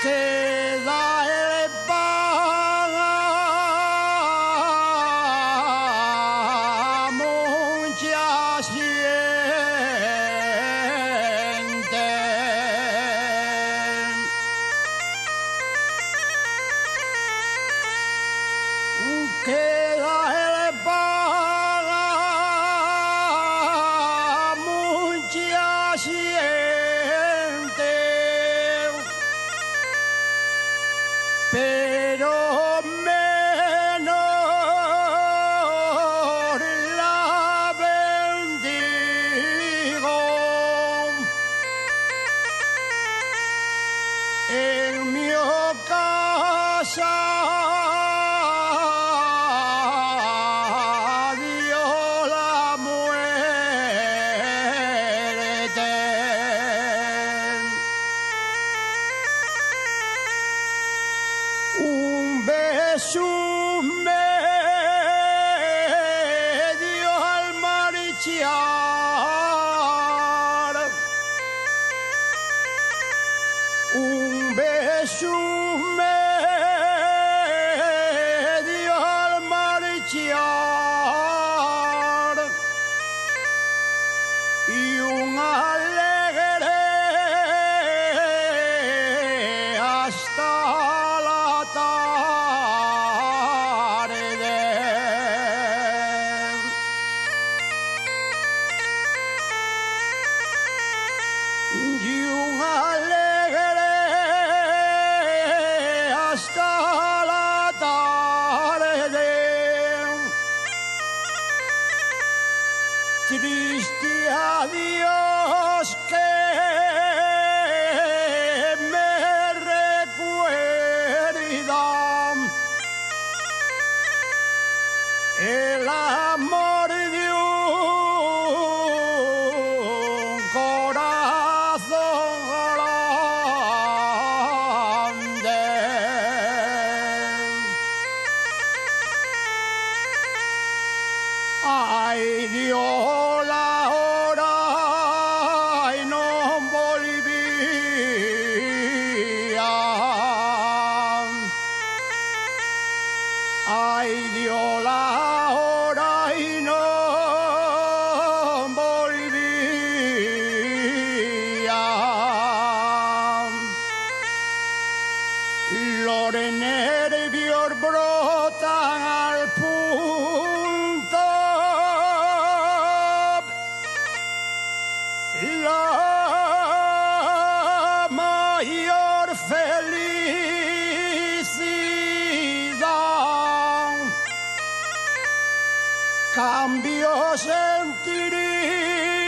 queda el pan, mucha gente. Queda el pan, mucha gente, pero menor la bendigo. En mi casa dio la muerte. Un beso me dio al marchar. Un beso me dio al marchar y un alegre hasta la tarde. Y un alegre hasta la tarde. Triste adiós que me recuerda el amor de un corazón grande. Ay, Dios, la hora y no volvía. Ay, Dios, la hora y no volvía. Los nervios brotan al punto. La mayor felicidad. Cambio sentiría